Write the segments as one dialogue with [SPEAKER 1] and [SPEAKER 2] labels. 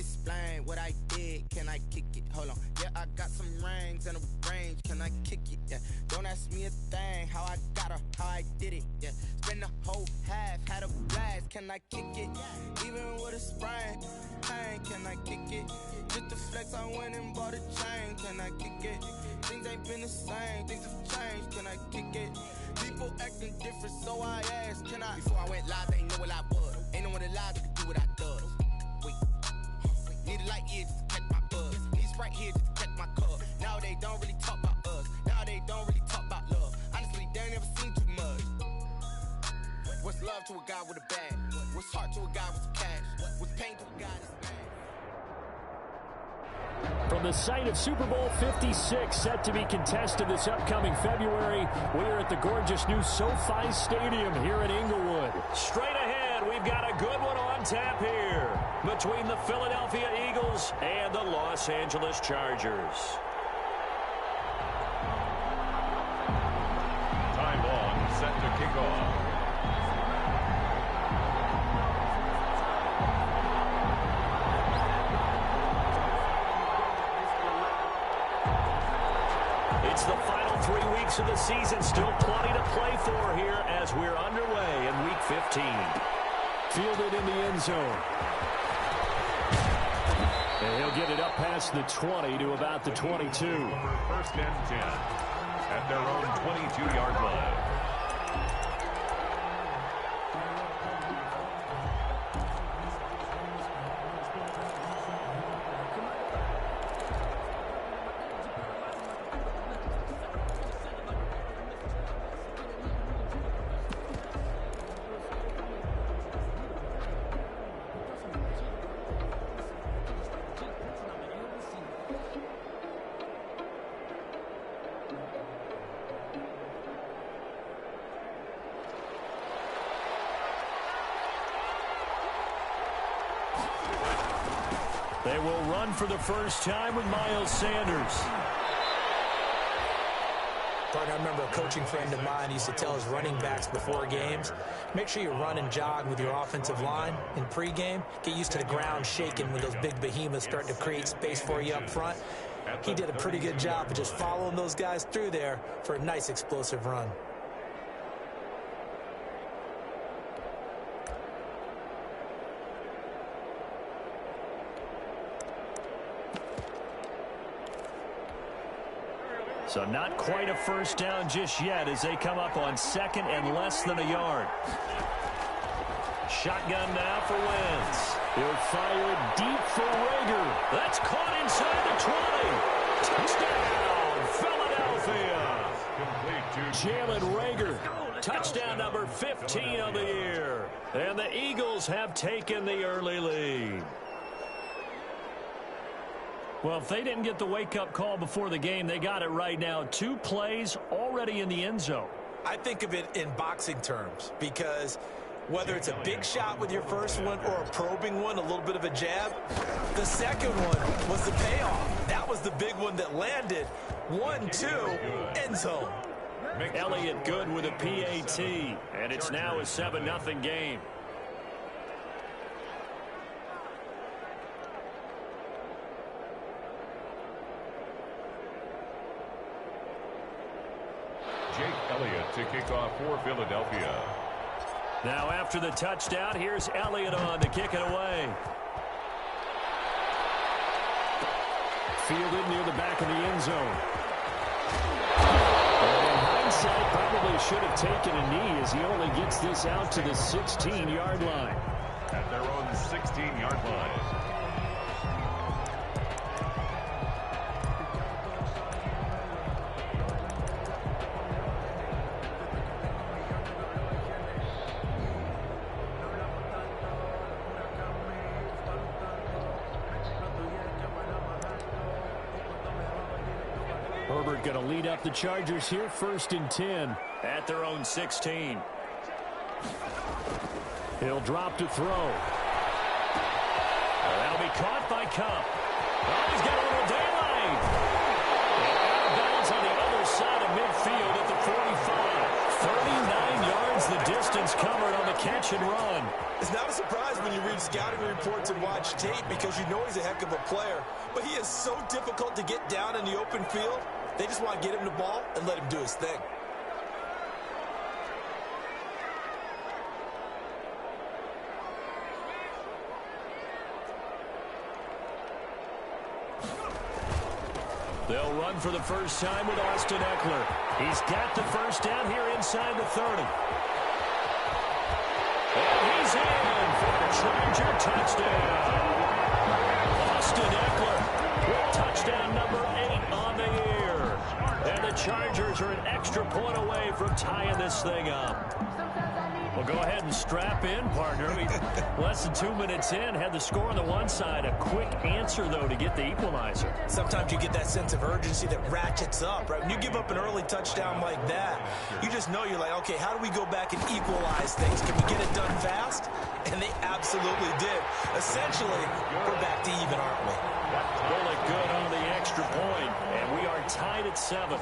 [SPEAKER 1] explain what I did. Can I kick it? Hold on. Yeah, I got some rings and a range. Can I kick it? Yeah. Don't ask me a thing. How I got her, how I did it. Yeah. Spend the whole half, had a blast. Can I kick it? Even with a sprain. Pain, can I kick it? Just the flex, I went and bought a chain. Can I kick it? Things ain't been the same. Things have changed. Can I kick it? People acting different, so I asked, can I? Before I went live, they ain't know what I was. Ain't no one alive that could do what I does. Wait. Need a light here just to catch my buzz. Need a Sprite here just to catch my cup. Now they don't really talk about us. Now they don't really talk about love. Honestly, they ain't never seen too much. What's love to a guy with a bag? What's heart to a guy with some cash? What's pain to a guy that's mad?
[SPEAKER 2] From the site of Super Bowl 56, set to be contested this upcoming February, we are at the gorgeous new SoFi Stadium here in Inglewood. Straight ahead, we've got a good one on tap here between the Philadelphia Eagles and the Los Angeles Chargers.
[SPEAKER 3] Time on, set to kick off.
[SPEAKER 2] It's the final 3 weeks of the season. Still plenty to play for here as we're underway in Week 15. Fielded in the end zone. And he'll get it up past the 20 to about the 22.
[SPEAKER 3] First and 10 at their own 22-yard line.
[SPEAKER 2] They will run for the first time with Miles Sanders.
[SPEAKER 4] I remember a coaching friend of mine used to tell his running backs before games, make sure you run and jog with your offensive line in pregame. Get used to the ground shaking when those big behemoths start to create space for you up front. He did a pretty good job of just following those guys through there for a nice explosive run.
[SPEAKER 2] So not quite a first down just yet as they come up on second and less than a yard. Shotgun now for Wentz. He'll fire deep for Rager. That's caught inside the 20. Touchdown, Philadelphia. Jalen Rager. Touchdown number 15 of the year. And the Eagles have taken the early lead. Well, if they didn't get the wake-up call before the game, they got it right now. 2 plays already in the end zone.
[SPEAKER 4] I think of it in boxing terms because whether it's a big shot with your first one or a probing one, a little bit of a jab, the second one was the payoff. That was the big one that landed. 1-2, end zone.
[SPEAKER 2] Elliott good with a PAT, and it's now a 7-0 game.
[SPEAKER 3] Elliott to kick off for Philadelphia.
[SPEAKER 2] Now after the touchdown, here's Elliott on to kick it away. Fielded near the back of the end zone. And in hindsight, probably should have taken a knee as he only gets this out to the 16-yard line.
[SPEAKER 3] At their own 16-yard line.
[SPEAKER 2] Herbert going to lead up the Chargers here, 1st and 10 at their own 16. He'll drop to throw. That'll be caught by Cup. Oh, he's got a little daylight. And out of bounds on the other side of midfield at the 45. 39 yards the distance Eagles covered on the catch and run.
[SPEAKER 4] It's not a surprise when you read scouting reports and watch tape because you know he's a heck of a player. But he is so difficult to get down in the open field. They just want to get him the ball and let him do his thing.
[SPEAKER 2] They'll run for the first time with Austin Eckler. He's got the first down here inside the 30. And he's in for the Charger touchdown. Austin Eckler with touchdown number 8 on the year. And the Chargers are an extra point away from tying this thing up. Well, go ahead and strap in, partner. Less than 2 minutes in, had the score on the one side. A quick answer, though, to get the equalizer.
[SPEAKER 4] Sometimes you get that sense of urgency that ratchets up, right? When you give up an early touchdown like that, you just know you're like, okay, how do we go back and equalize things? Can we get it done fast? And they absolutely did. Essentially, we're back to even, aren't we?
[SPEAKER 2] Really good on the extra point, and we are tied at 7.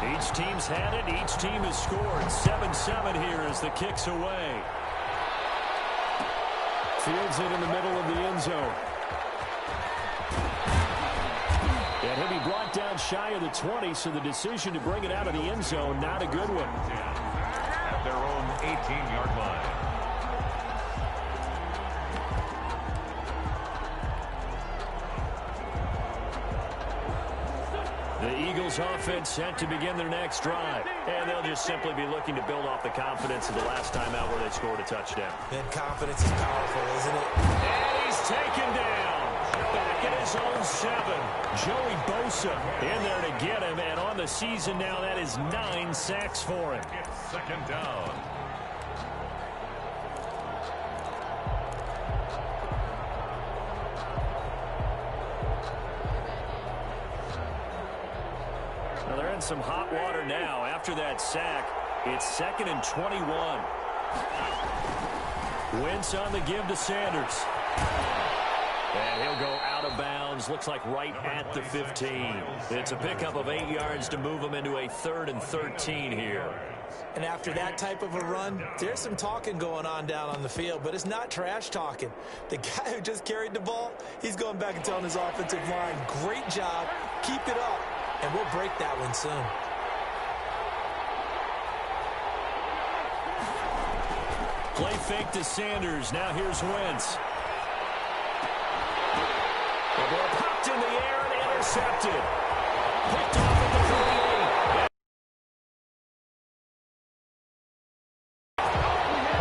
[SPEAKER 2] Each team's had it. Each team has scored. 7-7 here as the kick's away. Fields it in the middle of the end zone. And he'll be brought down shy of the 20, so the decision to bring it out of the end zone, not a good one.
[SPEAKER 3] At their own 18-yard line.
[SPEAKER 2] The Eagles offense set to begin their next drive. And they'll just simply be looking to build off the confidence of the last time out where they scored a touchdown.
[SPEAKER 4] And confidence is powerful, isn't it?
[SPEAKER 2] And he's taken down. Back at his own 7. Joey Bosa in there to get him. And on the season now, that is 9 sacks for him.
[SPEAKER 3] It's second down.
[SPEAKER 2] Well, they're in some hot water now. After that sack, it's 2nd and 21. Wentz on the give to Sanders. And he'll go out of bounds. Looks like right at the 15. It's a pickup of 8 yards to move him into a 3rd and 13 here.
[SPEAKER 4] And after that type of a run, there's some talking going on down on the field, but it's not trash talking. The guy who just carried the ball, he's going back and telling his offensive line, great job, keep it up, and we'll break that one soon.
[SPEAKER 2] Play fake to Sanders. Now here's Wentz. The ball popped in the air and intercepted. Picked off at the 38.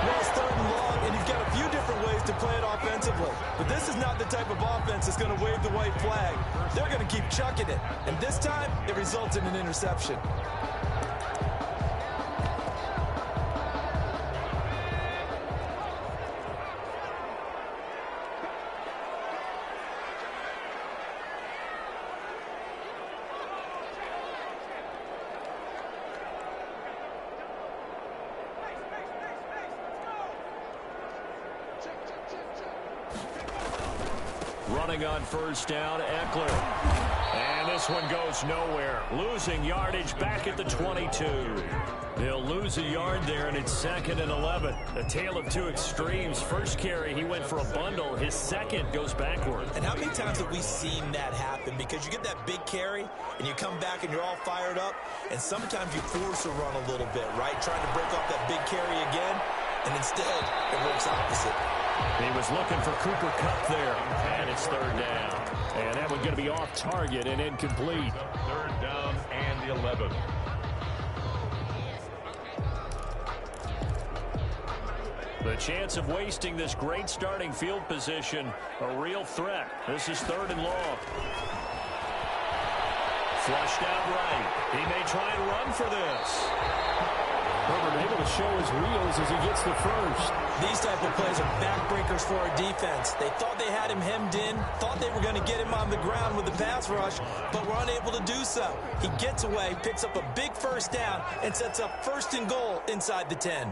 [SPEAKER 4] Well, it's 3rd and long, and you've got a few different ways to play it offensively. But this is not the type of offense that's going to wave the white flag. They're going to keep chucking it. And this time, it results in an interception.
[SPEAKER 2] Running on first down, Eckler. And this one goes nowhere. Losing yardage back at the 22. They'll lose a yard there, and it's 2nd and 11. A tale of two extremes. First carry, he went for a bundle. His second goes backward.
[SPEAKER 4] And how many times have we seen that happen? Because you get that big carry, and you come back and you're all fired up, and sometimes you force a run a little bit, right? Trying to break off that big carry again, and instead it works opposite.
[SPEAKER 2] He was looking for Cooper Kupp there, and it's 3rd down. And that one's going to be off target and incomplete.
[SPEAKER 3] 3rd down and 11.
[SPEAKER 2] The chance of wasting this great starting field position, a real threat. This is 3rd and long. Flushed out right. He may try and run for this. Herbert able to show his wheels as he gets the first.
[SPEAKER 4] These type of plays are backbreakers for our defense. They thought they had him hemmed in, thought they were going to get him on the ground with the pass rush, but were unable to do so. He gets away, picks up a big first down, and sets up 1st and goal inside the 10.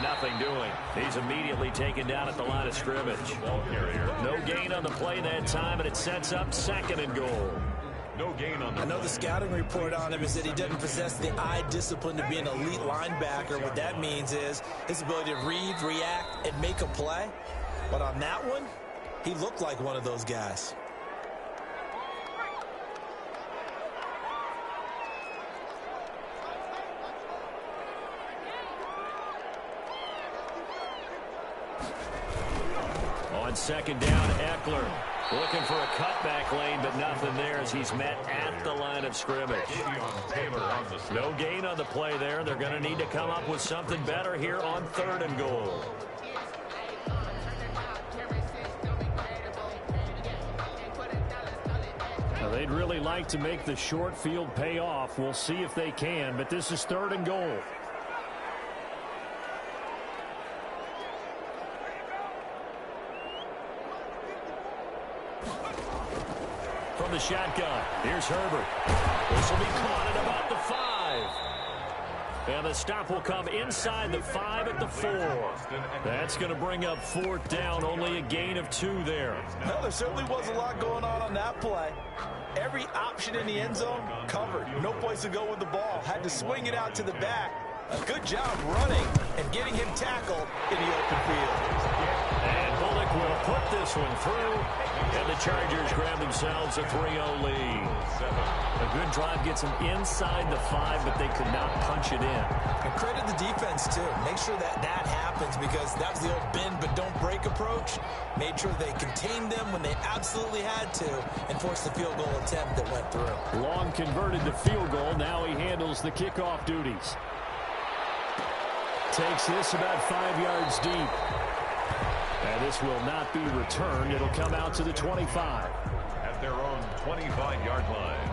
[SPEAKER 2] Nothing doing. He's immediately taken down at the line of scrimmage. No gain on the play that time, and it sets up 2nd and goal.
[SPEAKER 3] No gain on the
[SPEAKER 4] I know the scouting report on him is that he doesn't possess the eye discipline to be an elite linebacker. What that means is his ability to read, react, and make a play. But on that one, he looked like one of those guys.
[SPEAKER 2] On 2nd down, Eckler looking for a cutback lane, but nothing there as he's met at the line of scrimmage. No gain on the play there. They're going to need to come up with something better here on 3rd and goal. Now, they'd really like to make the short field pay off. We'll see if they can, but this is 3rd and goal. From the shotgun, here's Herbert. This will be caught at about the 5. And the stop will come inside the 5 at the 4. That's going to bring up 4th down, only a gain of 2 there.
[SPEAKER 4] Well, there certainly was a lot going on that play. Every option in the end zone covered. No place to go with the ball. Had to swing it out to the back. A good job running and getting him tackled in the open field.
[SPEAKER 2] And Bullock will put this one through. And the Chargers grab themselves a 3-0 lead. A good drive gets them inside the 5, but they could not punch it in.
[SPEAKER 4] And credit the defense, too. Make sure that happens because that was the old bend but don't break approach. Made sure they contained them when they absolutely had to and forced the field goal attempt that went through.
[SPEAKER 2] Long converted the field goal. Now he handles the kickoff duties. Takes this about 5 yards deep. And this will not be returned. It'll come out to the 25.
[SPEAKER 3] At their own 25-yard line.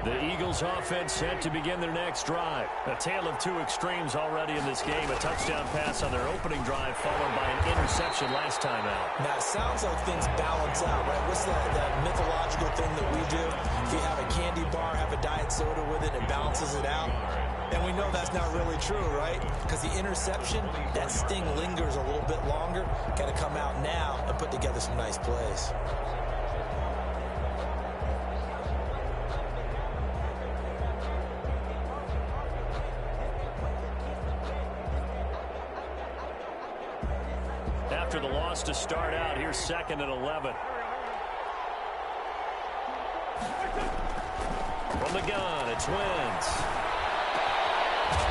[SPEAKER 2] The Eagles offense set to begin their next drive. A tale of 2 extremes already in this game. A touchdown pass on their opening drive followed by an interception last time out.
[SPEAKER 4] Now, it sounds like things balance out, right? What's that mythological thing that we do? If you have a candy bar, have a diet soda with it, it balances it out. And we know that's not really true, right? Because the interception, that sting lingers a little bit longer. Got to come out now and put together some nice plays.
[SPEAKER 2] After the loss to start out, here's 2nd and 11. From the gun, it's Wentz.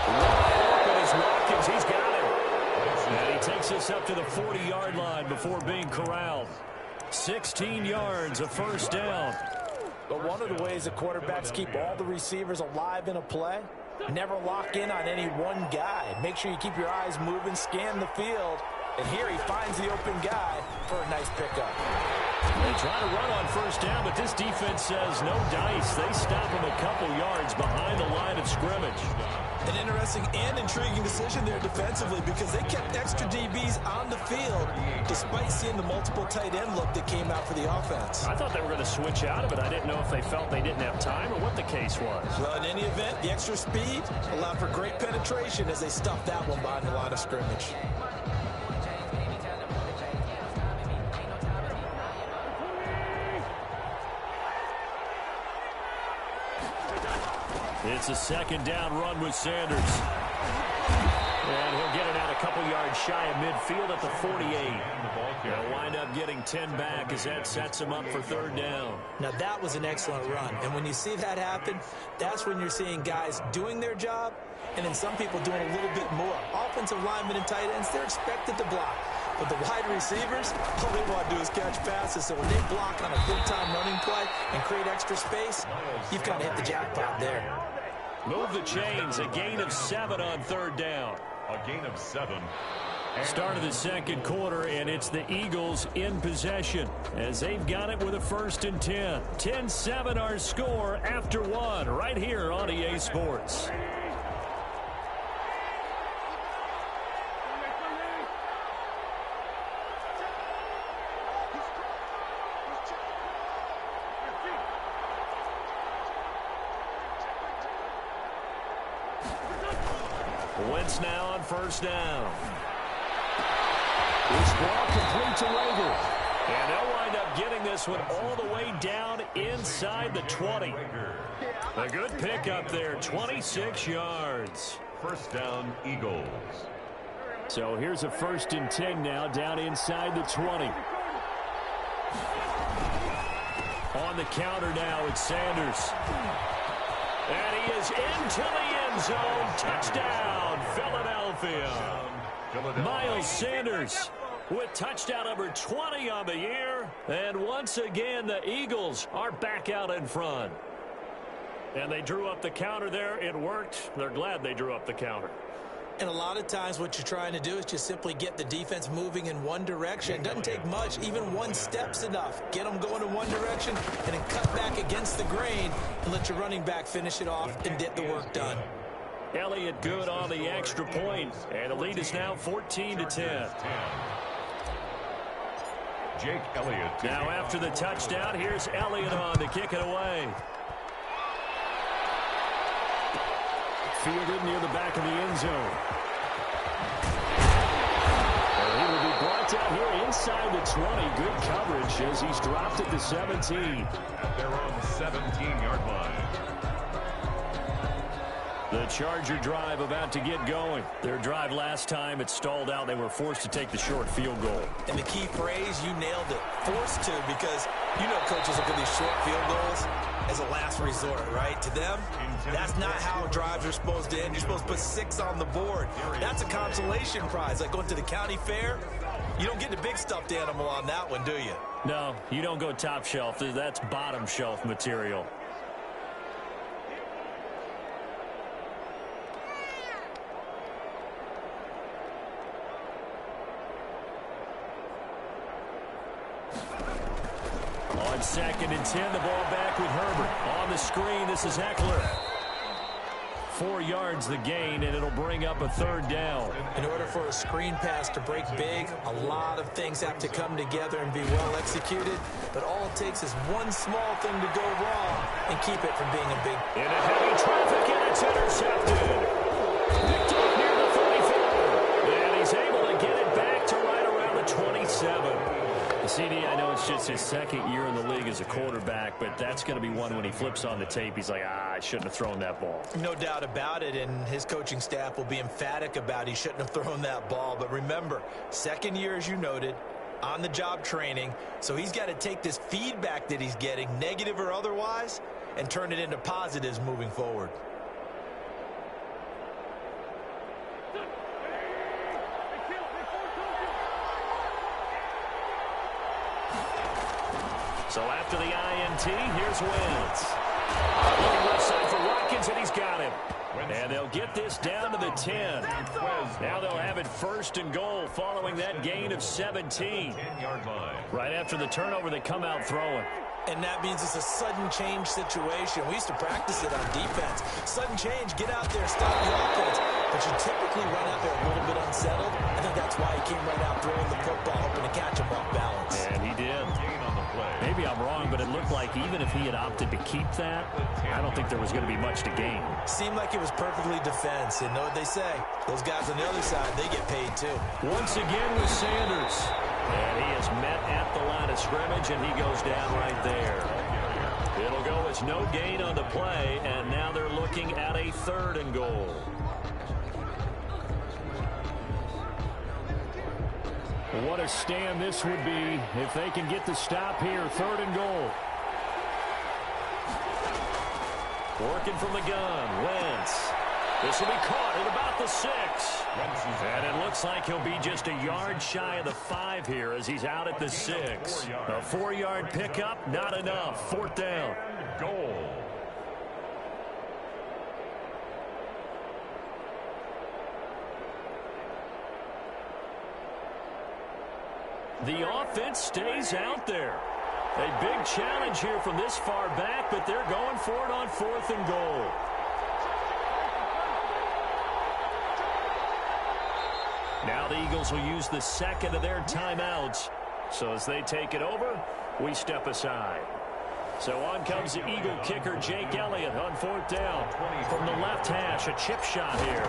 [SPEAKER 2] Open is Watkins. He's got him. And he takes us up to the 40-yard line before being corralled. 16 yards, a 1st down.
[SPEAKER 4] But one of the ways that quarterbacks keep all the receivers alive in a play, never lock in on any one guy. Make sure you keep your eyes moving, scan the field. And here he finds the open guy for a nice pickup.
[SPEAKER 2] They try to run on 1st down, but this defense says no dice. They stop him a couple yards behind the line of scrimmage.
[SPEAKER 4] An interesting and intriguing decision there defensively because they kept extra DBs on the field despite seeing the multiple tight end look that came out for the offense.
[SPEAKER 2] I thought they were going to switch out of it. I didn't know if they felt they didn't have time or what the case was.
[SPEAKER 4] Well, in any event, the extra speed allowed for great penetration as they stuffed that one behind the line of scrimmage.
[SPEAKER 2] It's a 2nd down run with Sanders. And he'll get it out a couple yards shy of midfield at the 48. He'll wind up getting 10 back as that sets him up for 3rd down.
[SPEAKER 4] Now, that was an excellent run. And when you see that happen, that's when you're seeing guys doing their job and then some people doing a little bit more. Offensive linemen and tight ends, they're expected to block. But the wide receivers, all they want to do is catch passes. So when they block on a big-time running play and create extra space, you've kind of hit the jackpot there.
[SPEAKER 2] Move the chains. A gain of 7 on third down.
[SPEAKER 3] A gain of 7.
[SPEAKER 2] Start of the second quarter, and it's the Eagles in possession as they've got it with a 1st and 10. 10-7 our score after 1 right here on EA Sports. Wentz now on 1st down. This ball complete to Rager. And they'll wind up getting this one all the way down inside the 20. A good pickup there, 26 yards.
[SPEAKER 3] 1st down, Eagles.
[SPEAKER 2] So here's a 1st and 10 now, down inside the 20. On the counter now, it's Sanders. And he is into the end zone. Touchdown, Philadelphia. Miles Sanders with touchdown number 20 on the year. And once again, the Eagles are back out in front. And they drew up the counter there. It worked. They're glad they drew up the counter.
[SPEAKER 4] And a lot of times what you're trying to do is just simply get the defense moving in one direction. It doesn't take much. Even one step's enough. Get them going in one direction and then cut back against the grain and let your running back finish it off and get the work done.
[SPEAKER 2] Elliott good on the extra point. And the lead is now 14-10.
[SPEAKER 3] Jake Elliott.
[SPEAKER 2] Now after the touchdown, here's Elliott on to kick it away. Fielded near the back of the end zone. And he will be brought down here inside the 20. Good coverage as he's dropped at the 17.
[SPEAKER 3] At their own 17-yard line.
[SPEAKER 2] The Charger drive about to get going. Their drive last time, it stalled out. They were forced to take the short field goal.
[SPEAKER 4] And the key phrase, you nailed it. Forced to, because you know coaches look at these short field goals as a last resort, right? To them, that's not how drives are supposed to end. You're supposed to put 6 on the board. That's a consolation prize. Like going to the county fair, you don't get the big stuffed animal on that one, do you?
[SPEAKER 2] No, you don't go top shelf. That's bottom shelf material. On 2nd and 10, the ball back with Herbert. On the screen, this is Eckler. 4 yards the gain, and it'll bring up a 3rd down.
[SPEAKER 4] In order for a screen pass to break big, a lot of things have to come together and be well executed. But all it takes is one small thing to go wrong and keep it from being a big...
[SPEAKER 2] In a heavy traffic, and it's intercepted. Picked up near the 34. And he's able to get it back to right around the 27. CD, I know it's just his 2nd year in the league as a quarterback, but that's going to be one when he flips on the tape. He's like, I shouldn't have thrown that ball.
[SPEAKER 4] No doubt about it, and his coaching staff will be emphatic about he shouldn't have thrown that ball. But remember, 2nd year, as you noted, on-the-job training, so he's got to take this feedback that he's getting, negative or otherwise, and turn it into positives moving forward.
[SPEAKER 2] So after the INT, here's Wentz. Looking left side for Watkins, and he's got him. And they'll get this down to the 10. Now they'll have it 1st and goal following that gain of 17.
[SPEAKER 3] 10-yard line.
[SPEAKER 2] Right after the turnover, they come out throwing.
[SPEAKER 4] And that means it's a sudden change situation. We used to practice it on defense. Sudden change, get out there, stop the offense. But you typically run out there a little bit unsettled. I think that's why he came right out throwing the football, hoping to catch him off balance.
[SPEAKER 2] And he did. Maybe I'm wrong, but it looked like even if he had opted to keep that, I don't think there was going to be much to gain.
[SPEAKER 4] Seemed like it was perfectly defense. And know what they say? Those guys on the other side, they get paid too.
[SPEAKER 2] Once again with Sanders. And he is met at the line of scrimmage, and he goes down right there. It'll go as no gain on the play, and now they're looking at a 3rd and goal. What a stand this would be if they can get the stop here. 3rd and goal. Working from the gun, Wentz. This will be caught at about the 6. And it looks like he'll be just a yard shy of the 5 here as he's out at the 6. A 4-yard pickup, not enough. 4th down.
[SPEAKER 3] Goal.
[SPEAKER 2] The offense stays out there. A big challenge here from this far back, but they're going for it on 4th and goal. Now the Eagles will use the second of their timeouts. So as they take it over, we step aside. So on comes the Eagle kicker, Jake Elliott, on 4th down. From the left hash, a chip shot here.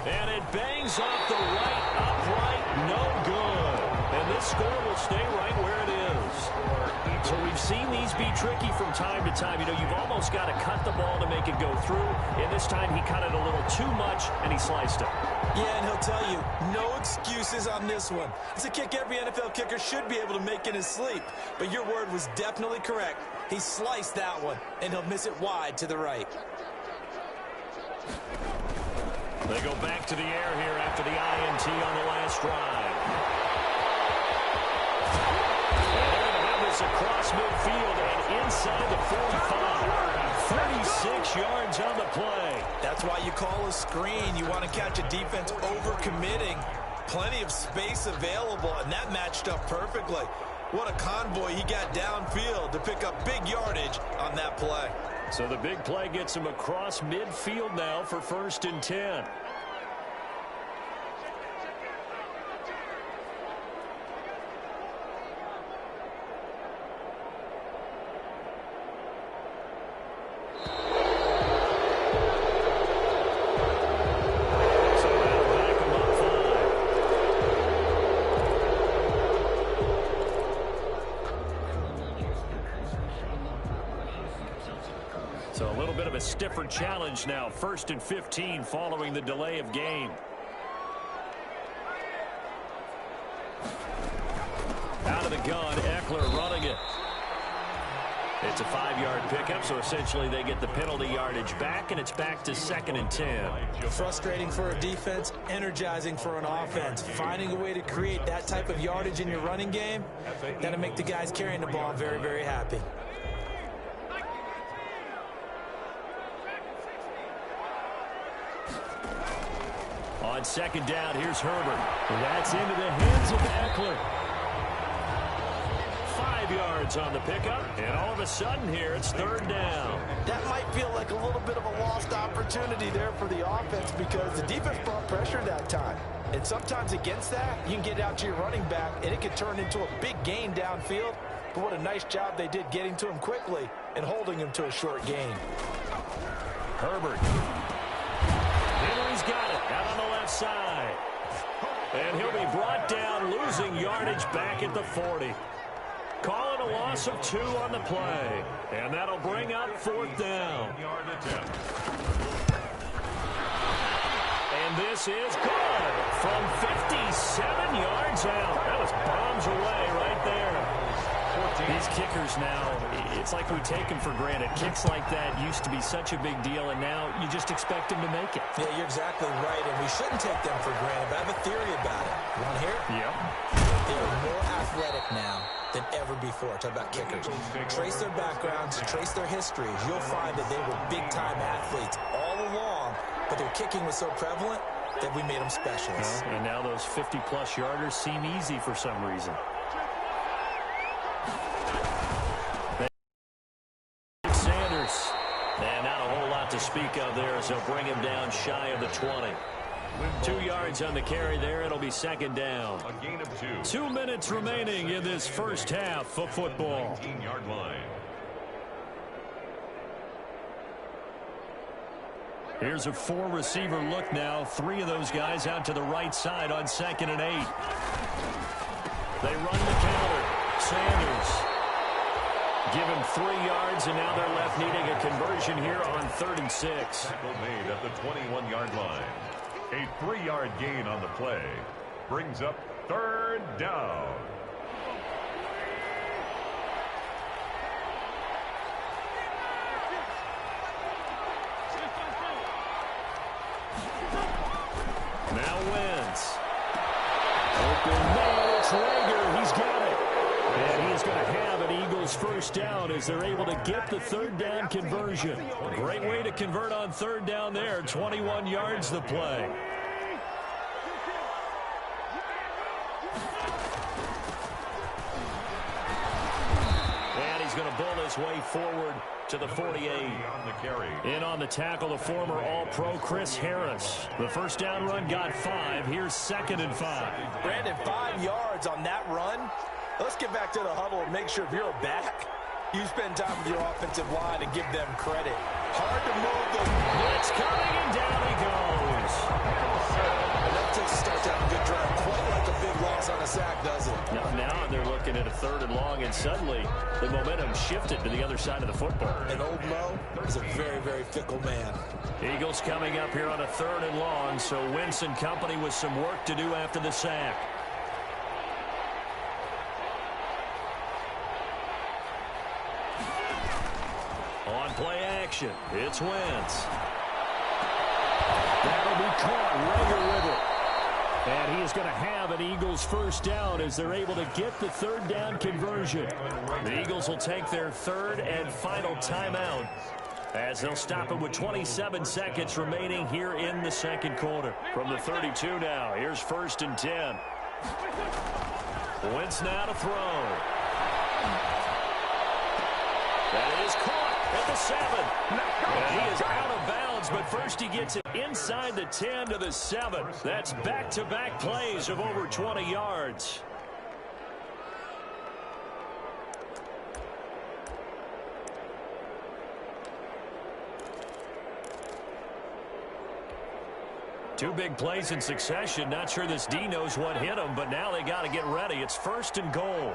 [SPEAKER 2] And it bangs off the right upright, no good. And this score will stay right where it is. So we've seen these be tricky from time to time. You know, you've almost got to cut the ball to make it go through. And this time he cut it a little too much, and he sliced it.
[SPEAKER 4] Yeah, and he'll tell you, no excuses on this one. It's a kick every NFL kicker should be able to make in his sleep. But your word was definitely correct. He sliced that one, and he'll miss it wide to the right.
[SPEAKER 2] They go back to the air here after the INT on the last drive. And they're going to have this across midfield and inside the 45. 36 yards on the play.
[SPEAKER 4] That's why you call a screen. You want to catch a defense overcommitting. Plenty of space available, and that matched up perfectly. What a convoy he got downfield to pick up big yardage on that play.
[SPEAKER 2] So the big play gets him across midfield now for 1st and 10. So a little bit of a stiffer challenge now. 1st and 15 following the delay of game. Out of the gun, Eckler running it. It's a 5-yard pickup, so essentially they get the penalty yardage back, and it's back to 2nd and 10.
[SPEAKER 4] Frustrating for a defense, energizing for an offense. Finding a way to create that type of yardage in your running game, that'll make the guys carrying the ball very, very happy.
[SPEAKER 2] On 2nd down, here's Herbert. That's into the hands of Eckler. 5 yards on the pickup, and all of a sudden here, it's 3rd down.
[SPEAKER 5] That might feel like a little bit of a lost opportunity there for the offense because the defense brought pressure that time. And sometimes against that, you can get out to your running back, and it can turn into a big gain downfield. But what a nice job they did getting to him quickly and holding him to a short gain.
[SPEAKER 2] Herbert. Henry's got it out on the left side. And he'll be brought down, losing yardage back at the 40. Calling a loss of 2 on the play. And that'll bring up 4th down. And this is good from 57 yards out. That was bombs away right there. These kickers now, it's like we take them for granted. Kicks like that used to be such a big deal, and now you just expect them to make it.
[SPEAKER 4] Yeah, you're exactly right, and we shouldn't take them for granted, but I have a theory about it. You want to hear it?
[SPEAKER 2] Yep.
[SPEAKER 4] They are more athletic now than ever before. Talk about kickers. Trace their backgrounds, trace their histories. You'll find that they were big-time athletes all along, but their kicking was so prevalent that we made them specialists.
[SPEAKER 2] And now those 50-plus yarders seem easy for some reason. Sanders. And not a whole lot to speak of there as they'll bring him down shy of the 20. 2 yards on the carry there. It'll be 2nd down.
[SPEAKER 3] A gain of 2.
[SPEAKER 2] 2 minutes remaining in this first half of football.
[SPEAKER 3] 19-yard line.
[SPEAKER 2] Here's a 4-receiver look now. 3 of those guys out to the right side on 2nd and 8. They run the counter. Sanders. Give him 3 yards, and now they're left needing a conversion here on 3rd and 6.
[SPEAKER 3] Tackle made at the 21-yard line. A 3-yard gain on the play brings up 3rd down.
[SPEAKER 2] Now Wentz. Open man, it's Rager. He's got it. And he's going to have an Eagles first down as they're able to get the 3rd down conversion. Great way to convert on 3rd down there. 21 yards the play. he's going to bull his way forward to the 48. In on the tackle, the former All-Pro Chris Harris. The first down run got 5. Here's 2nd and 5.
[SPEAKER 5] Brandon, 5 yards on that run. Let's get back to the huddle and make sure if you're a back, you spend time with your offensive line and give them credit. Hard to move the
[SPEAKER 2] blitz coming, and down he goes.
[SPEAKER 5] Enough to start to have a good drive. Quite like a big loss on a sack, doesn't it?
[SPEAKER 2] Now they're looking at a 3rd and long, and suddenly the momentum shifted to the other side of the football.
[SPEAKER 5] And old Mo is a very, very fickle man.
[SPEAKER 2] Eagles coming up here on a 3rd and long, so Wentz and company with some work to do after the sack. On play action, it's Wentz. That'll be caught. Rager with it. And he is going to have an Eagles first down as they're able to get the 3rd down conversion. The Eagles will take their 3rd and final timeout as they'll stop it with 27 seconds remaining here in the 2nd quarter. From the 32 now, here's 1st and 10. Wentz now to throw. That is caught at the 7. And he is out of bounds, but first he gets it inside the 10 to the 7. That's back-to-back plays of over 20 yards. Two big plays in succession. Not sure this D knows what hit him, but now they got to get ready. It's 1st and goal.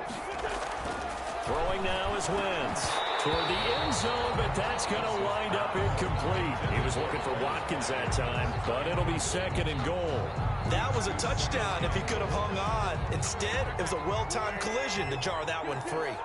[SPEAKER 2] Throwing now is Wentz toward the end zone, but that's going to wind up incomplete. He was looking for Watkins that time, but it'll be 2nd and goal.
[SPEAKER 5] That was a touchdown if he could have hung on. Instead, it was a well-timed collision to jar that one free.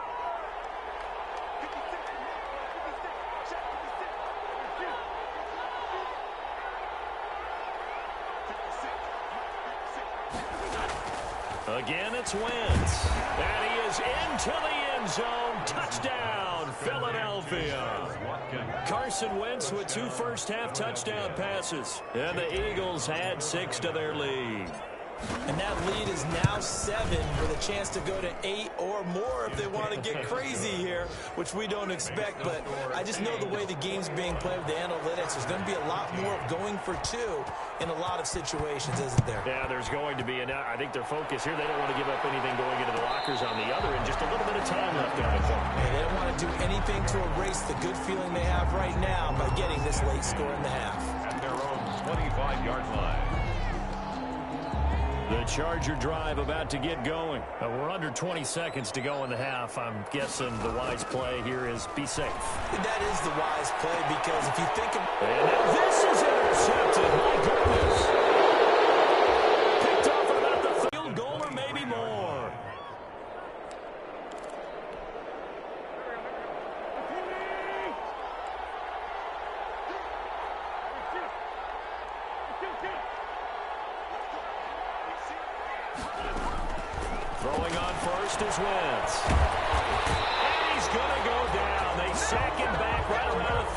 [SPEAKER 2] Again, it's Wentz. And he is into the end zone. Touchdown, Philadelphia. Carson Wentz with 2 first-half touchdown passes. And the Eagles add 6 to their lead.
[SPEAKER 5] And that lead is now 7 with a chance to go to 8 or more if they want to get crazy here, which we don't expect. But I just know the way the game's being played with the analytics, there's going to be a lot more of going for 2 in a lot of situations, isn't there?
[SPEAKER 2] Yeah, there's going to be. And I think their focus here, they don't want to give up anything going into the lockers on the other, and just a little bit of time left on the clock.
[SPEAKER 5] And they don't want to do anything to erase the good feeling they have right now by getting this late score in the half.
[SPEAKER 3] At their own 25-yard line.
[SPEAKER 2] The Charger drive about to get going. We're under 20 seconds to go in the half. I'm guessing the wise play here is be safe.
[SPEAKER 5] That is the wise play because if you think of...
[SPEAKER 2] And now this is intercepted. My goodness. Picked off at about the field goal or maybe more. Throwing on first is Wentz. And he's going to go down. They sack him back right around the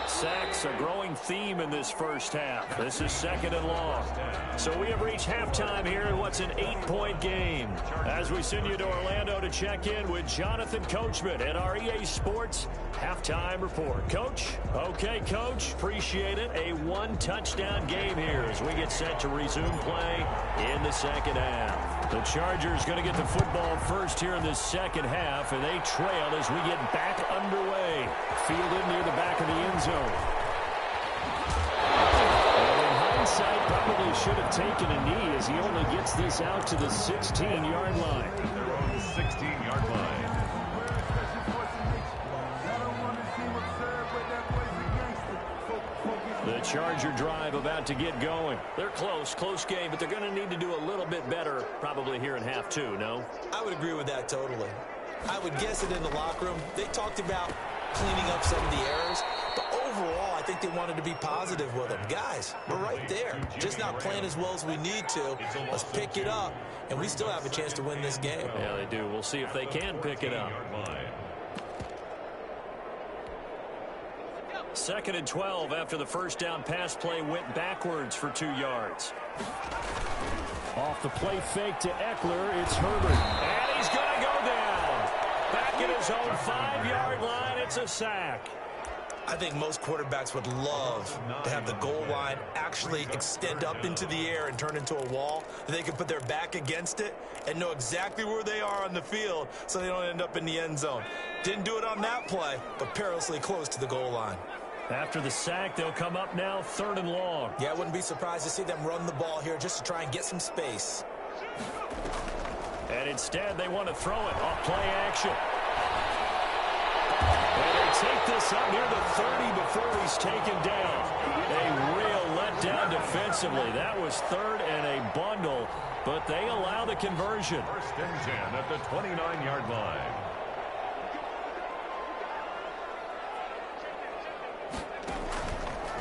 [SPEAKER 2] 30. Sacks a growing theme in this first half. This is 2nd and long. So we have reached halftime here in what's an 8-point game. As we send you to Orlando to check in with Jonathan Coachman at our EA Sports Halftime Report. Coach? Okay, Coach. Appreciate it. A 1-touchdown game here as we get set to resume play in the 2nd half. The Chargers going to get the football first here in this 2nd half, and they trail as we get back underway. Fielded near the back of the end zone. And in hindsight, probably should have taken a knee as he only gets this out to the 16-yard line.
[SPEAKER 3] Their own 16-yard line.
[SPEAKER 2] The Charger drive about to get going. They're close game, but they're going to need to do a little bit better probably here in half 2, no?
[SPEAKER 5] I would agree with that totally. I would guess it in the locker room. They talked about cleaning up some of the errors, but overall, I think they wanted to be positive with them. Guys, we're right there. Just not playing as well as we need to. Let's pick it up, and we still have a chance to win this game.
[SPEAKER 2] Yeah, they do. We'll see if they can pick it up. 2nd and 12 after the first down pass play went backwards for 2 yards. Off the play fake to Eckler, it's Herbert. And he's going to go down. Back at his own 5-yard line, it's a sack.
[SPEAKER 5] I think most quarterbacks would love to have the goal line actually extend up into the air and turn into a wall. They can put their back against it and know exactly where they are on the field so they don't end up in the end zone. Didn't do it on that play, but perilously close to the goal line.
[SPEAKER 2] After the sack, they'll come up now 3rd and long.
[SPEAKER 4] Yeah, I wouldn't be surprised to see them run the ball here just to try and get some space.
[SPEAKER 2] And instead, they want to throw it off play action. And they take this up near the 30 before he's taken down. A real letdown defensively. That was 3rd and a bundle, but they allow the conversion.
[SPEAKER 3] 1st and 10 at the 29-yard line.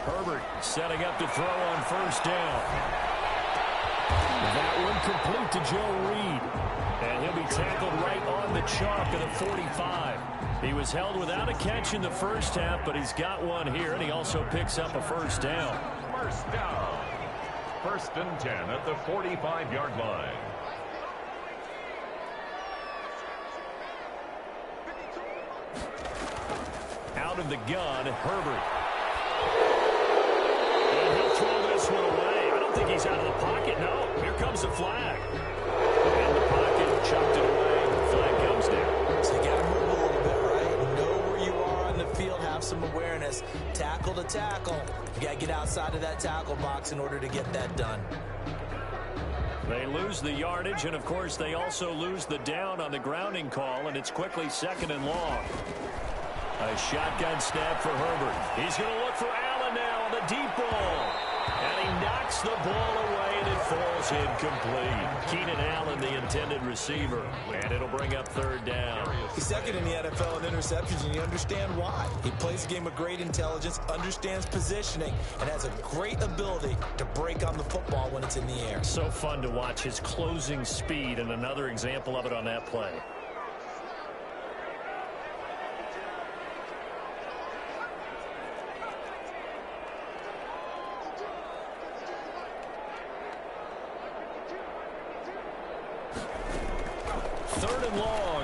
[SPEAKER 2] Herbert setting up to throw on 1st down. That one complete to Joe Reed. And he'll be tackled right on the chalk at the 45. He was held without a catch in the first half, but he's got one here, and he also picks up a 1st down.
[SPEAKER 3] 1st down. 1st and 10 at the 45-yard line.
[SPEAKER 2] Out of the gun, Herbert. And he'll throw this one away. I don't think he's out of the pocket. No, here comes the flag. In the pocket, chucked it away. Flag comes down.
[SPEAKER 4] So you got to move a little bit, right? Know where you are on the field. Have some awareness. Tackle to tackle. You got to get outside of that tackle box in order to get that done.
[SPEAKER 2] They lose the yardage, and, of course, they also lose the down on the grounding call, and it's quickly 2nd and long. A shotgun snap for Herbert. He's going to look for Allen now on the deep ball. And he knocks the ball away, and it falls incomplete. Keenan Allen, the intended receiver. And it'll bring up 3rd down.
[SPEAKER 5] He's 2nd in the NFL in interceptions, and you understand why. He plays the game with great intelligence, understands positioning, and has a great ability to break on the football when it's in the air.
[SPEAKER 2] So fun to watch his closing speed, and another example of it on that play.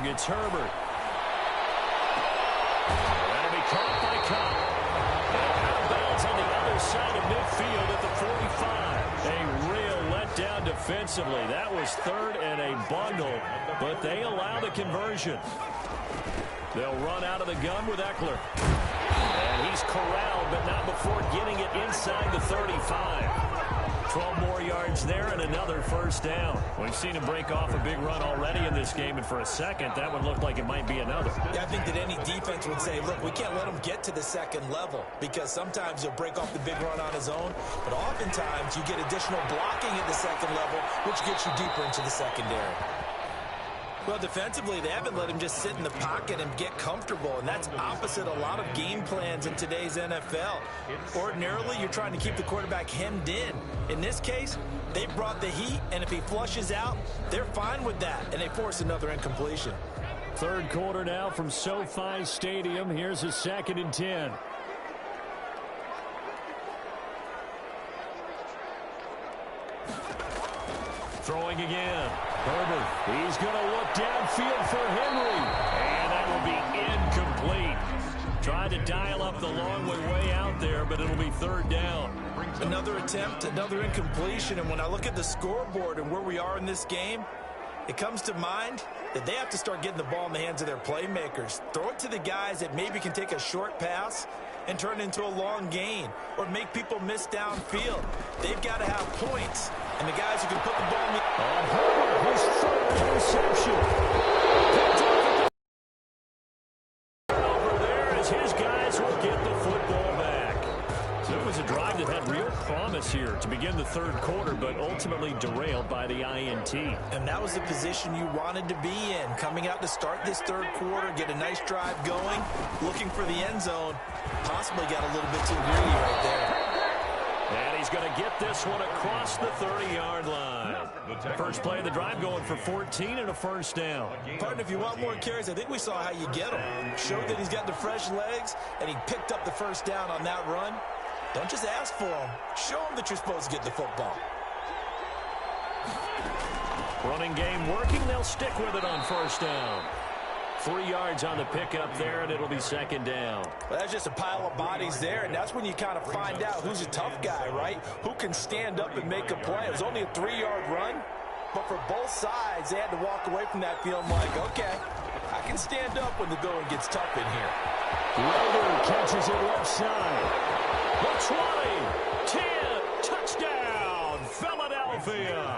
[SPEAKER 2] It's Herbert. That'll be caught by Cobb. And out of bounds on the other side of midfield at the 45. A real letdown defensively. That was 3rd and a bundle, but they allow the conversion. They'll run out of the gun with Eckler. And he's corralled, but not before getting it inside the 35. 12 more yards there and another 1st down. We've seen him break off a big run already in this game, and for a second, that would look like it might be another.
[SPEAKER 5] Yeah, I think that any defense would say, look, we can't let him get to the 2nd level, because sometimes he'll break off the big run on his own, but oftentimes you get additional blocking at the 2nd level, which gets you deeper into the secondary. Well, defensively, they haven't let him just sit in the pocket and get comfortable, and that's opposite a lot of game plans in today's NFL. Ordinarily, you're trying to keep the quarterback hemmed in. In this case, they brought the heat, and if he flushes out, they're fine with that, and they force another incompletion.
[SPEAKER 2] 3rd quarter now from SoFi Stadium. Here's a 2nd and 10. Throwing again. Herbert. He's going to look downfield for Henry. And that will be incomplete. Tried to dial up the long way out there, but it'll be 3rd down.
[SPEAKER 5] Another attempt, another incompletion. And when I look at the scoreboard and where we are in this game, it comes to mind that they have to start getting the ball in the hands of their playmakers. Throw it to the guys that maybe can take a short pass and turn it into a long gain or make people miss downfield. They've got to have points. And the guys who can put the ball in the...
[SPEAKER 2] Herbert, his 3rd reception. Over there as his guys will get the football back. So it was a drive that had real promise here to begin the 3rd quarter, but ultimately derailed by the INT.
[SPEAKER 5] And that was the position you wanted to be in. Coming out to start this 3rd quarter, get a nice drive going, looking for the end zone. Possibly got a little bit too greedy right there.
[SPEAKER 2] And he's going to get this one across the 30-yard line. First play of the drive going for 14 and a first down.
[SPEAKER 5] Partner, if you want more carries, I think we saw how you get them. Showed that he's got the fresh legs, and he picked up the first down on that run. Don't just ask for them. Show them that you're supposed to get the football.
[SPEAKER 2] Running game working. They'll stick with it on first down. 3 yards on the pickup there, and it'll be second down.
[SPEAKER 5] Well, that's just a pile of bodies there, and that's when you kind of find out who's a tough guy, right? Who can stand up and make a play. It was only a 3-yard run, but for both sides, they had to walk away from that feeling like, okay, I can stand up when the going gets tough in here.
[SPEAKER 2] Rager catches it left side. The 20, 10, touchdown, Philadelphia.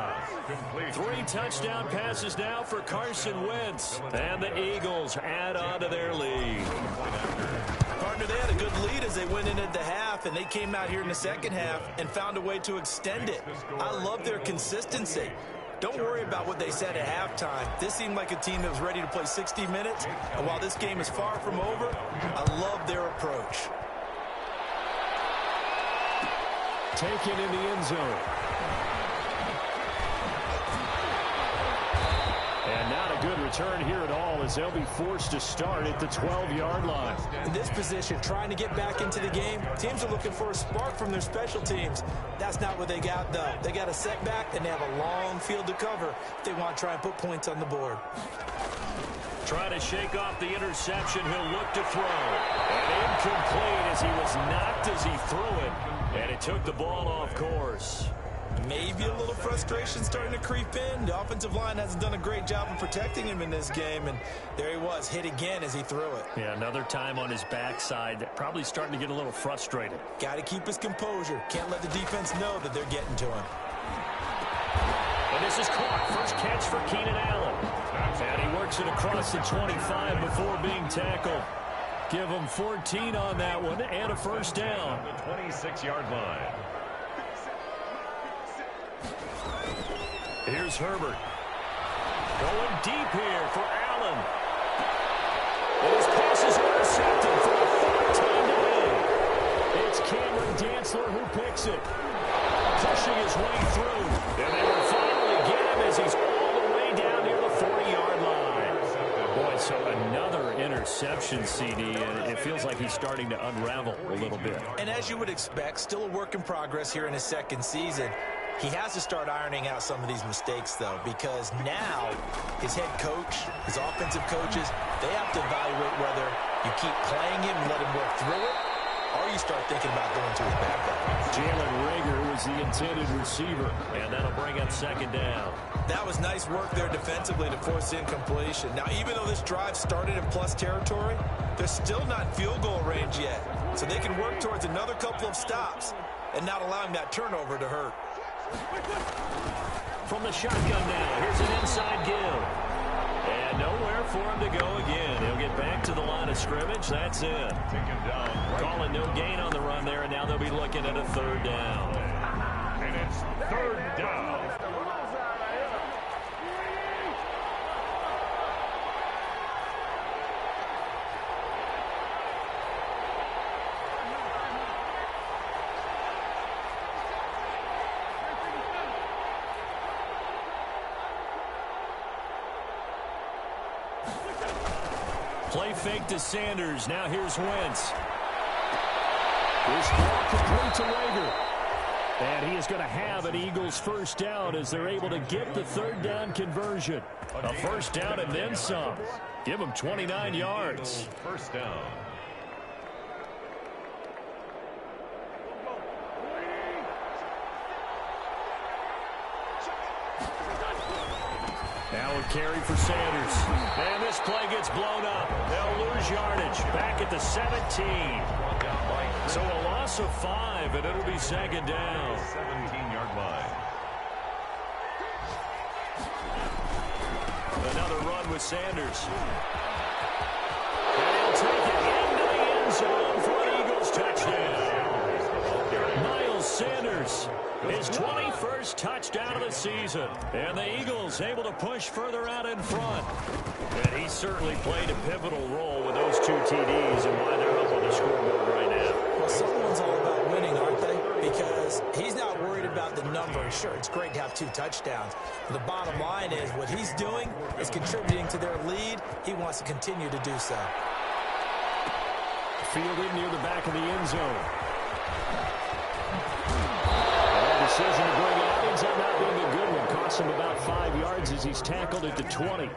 [SPEAKER 2] 3 touchdown passes now for Carson Wentz. And the Eagles add on to their lead.
[SPEAKER 5] Partner, they had a good lead as they went into the half, and they came out here in the second half and found a way to extend it. I love their consistency. Don't worry about what they said at halftime. This seemed like a team that was ready to play 60 minutes. And while this game is far from over, I love their approach.
[SPEAKER 2] Taken in the end zone. And not a good return here at all as they'll be forced to start at the 12-yard line.
[SPEAKER 5] In this position, trying to get back into the game, teams are looking for a spark from their special teams. That's not what they got, though. They got a setback, and they have a long field to cover if they want to try and put points on the board.
[SPEAKER 2] Trying to shake off the interception. He'll look to throw. And incomplete as he was knocked as he threw it. And it took the ball off course.
[SPEAKER 5] Maybe a little frustration starting to creep in. The offensive line hasn't done a great job of protecting him in this game, and there he was, hit again as he threw it.
[SPEAKER 2] Yeah, another time on his backside, probably starting to get a little frustrated.
[SPEAKER 5] Got to keep his composure. Can't let the defense know that they're getting to him.
[SPEAKER 2] And this is caught. First catch for Keenan Allen. And he works it across the 25 before being tackled. Give him 14 on that one and a first down.
[SPEAKER 3] The 26-yard line.
[SPEAKER 2] Here's Herbert. Going deep here for Allen. And his pass is intercepted for the 4th time today. It's Cameron Dantzler who picks it. Pushing his way through. And they will finally get him as he's all the way down near the 40-yard line. Boy, so another interception, CD, and it feels like he's starting to unravel a little bit.
[SPEAKER 5] And as you would expect, still a work in progress here in his second season. He has to start ironing out some of these mistakes, though, because now his head coach, his offensive coaches, they have to evaluate whether you keep playing him and let him work through it, or you start thinking about going to his backup.
[SPEAKER 2] Jalen Rager was the intended receiver, and that'll bring up second down.
[SPEAKER 5] That was nice work there defensively to force incompletion. Now, even though this drive started in plus territory, they're still not in field goal range yet, so they can work towards another couple of stops and not allowing that turnover to hurt.
[SPEAKER 2] From the shotgun now, here's an inside give. And nowhere for him to go again. He'll get back to the line of scrimmage. That's it. Calling no gain on the run there, and now they'll be looking at a 3rd down.
[SPEAKER 3] And it's 3rd down.
[SPEAKER 2] Play fake to Sanders. Now here's Wentz. This ball complete to Rager. And he is going to have an Eagles first down as they're able to get the 3rd down conversion. A first down and then some. Give him 29 yards.
[SPEAKER 3] First down.
[SPEAKER 2] Now a carry for Sanders. And this play gets blown up. They'll lose yardage. Back at the 17. So a loss of 5, and it'll be second down.
[SPEAKER 3] 17-yard line.
[SPEAKER 2] Another run with Sanders. And he'll take it into the end zone for an Eagles touchdown. Miles Sanders, his 21st touchdown of the season. And the Eagles able to push further out in front. And he certainly played a pivotal role with those 2 TDs and why they're up on the scoreboard right now.
[SPEAKER 5] Well, someone's all about winning, aren't they? Because
[SPEAKER 4] He's not worried about the number. Sure, it's great to have 2 touchdowns. But the bottom line is what he's doing is contributing to their lead. He wants to continue to do so.
[SPEAKER 2] Fielded near the back of the end zone. A decision to bring it ends up not being a good one. Costs him about 5 yards as he's tackled at the 20.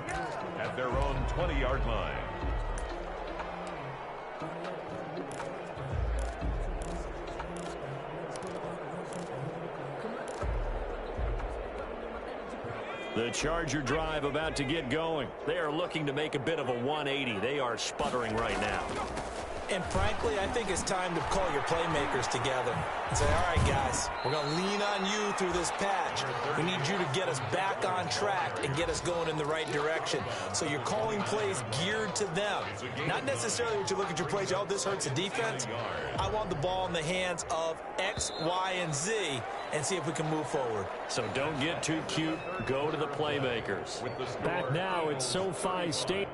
[SPEAKER 3] At their own 20-yard line.
[SPEAKER 2] The Charger drive about to get going. They are looking to make a bit of a 180. They are sputtering right now.
[SPEAKER 4] And frankly, I think it's time to call your playmakers together and say, all right, guys, we're going to lean on you through this patch. We need you to get us back on track and get us going in the right direction. So you're calling plays geared to them. Not necessarily what you look at your plays, oh, this hurts the defense. I want the ball in the hands of X, Y, and Z and see if we can move forward.
[SPEAKER 2] So don't get too cute. Go to the playmakers. Back now at SoFi Stadium.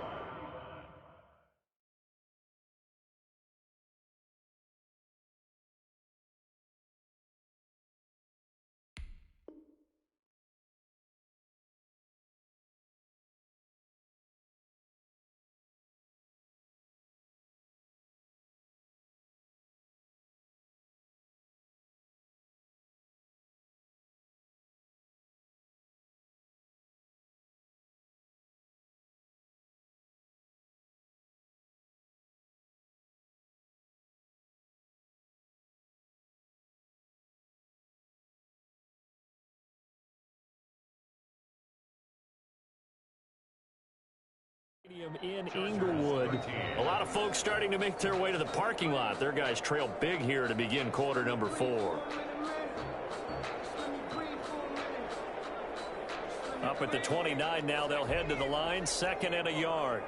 [SPEAKER 2] In Inglewood. A lot of folks starting to make their way to the parking lot. Their guys trail big here to begin quarter number 4. Up at the 29 now, they'll head to the line, 2nd and a yard.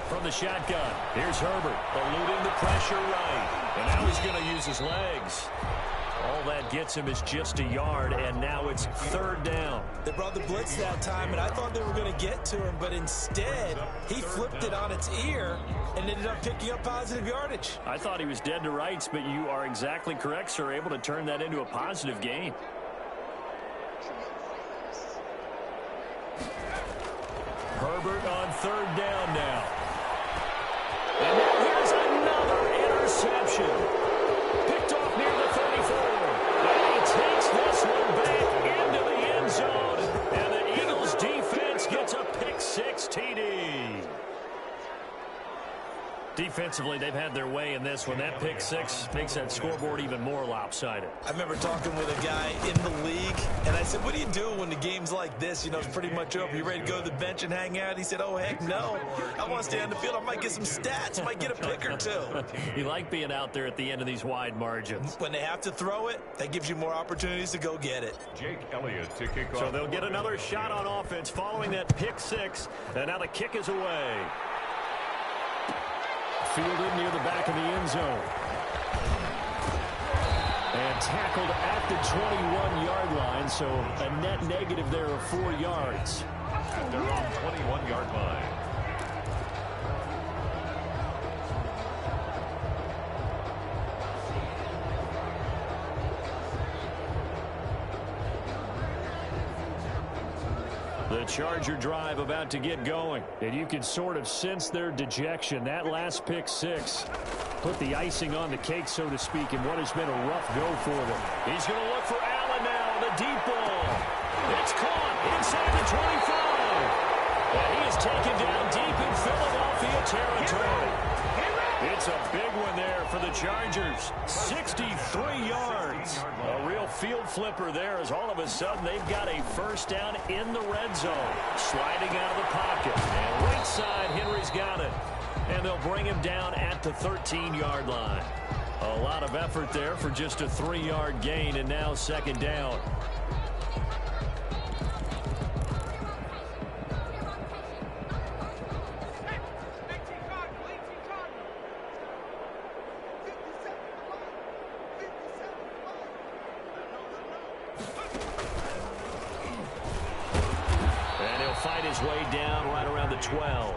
[SPEAKER 2] From the shotgun, here's Herbert, eluding the pressure right. And now he's going to use his legs. All that gets him is just a yard, and now it's 3rd down.
[SPEAKER 4] They brought the blitz that time, and I thought they were going to get to him, but instead, he flipped it on its ear and ended up picking up positive yardage.
[SPEAKER 2] I thought he was dead to rights, but you are exactly correct, sir, able to turn that into a positive gain. Herbert on 3rd down now. And now here's another interception. Picked off near the 34. And he takes this one back into the end zone. And the Eagles defense gets a pick-6 TD. Defensively, they've had their way in this one. That pick-6 makes that scoreboard even more lopsided.
[SPEAKER 4] I remember talking with a guy in the league, and I said, what do you do when the game's like this? You know, it's pretty much over. You ready to go to the bench and hang out? He said, oh, heck no. I want to stay on the field. I might get some stats. Might get a pick or 2.
[SPEAKER 2] You like being out there at the end of these wide margins.
[SPEAKER 4] When they have to throw it, that gives you more opportunities to go get it.
[SPEAKER 3] Jake Elliott to kick off.
[SPEAKER 2] So they'll get another shot on offense following that pick-6, and now the kick is away. Fielded near the back of the end zone. And tackled at the 21-yard line, so a net negative there of 4 yards.
[SPEAKER 3] At their own 21-yard line.
[SPEAKER 2] The Charger drive about to get going, and you can sort of sense their dejection. That last pick-6 put the icing on the cake, so to speak, in what has been a rough go for them. He's going to look for Allen now, the deep ball. It's caught inside the 25. And he is taken down deep in Philadelphia territory. It's a big one there for the Chargers. 63 yards. A real field flipper there as all of a sudden they've got a 1st down in the red zone. Sliding out of the pocket. And right side, Henry's got it. And they'll bring him down at the 13-yard line. A lot of effort there for just a 3-yard gain, and now 2nd down. to fight his way down right around the 12.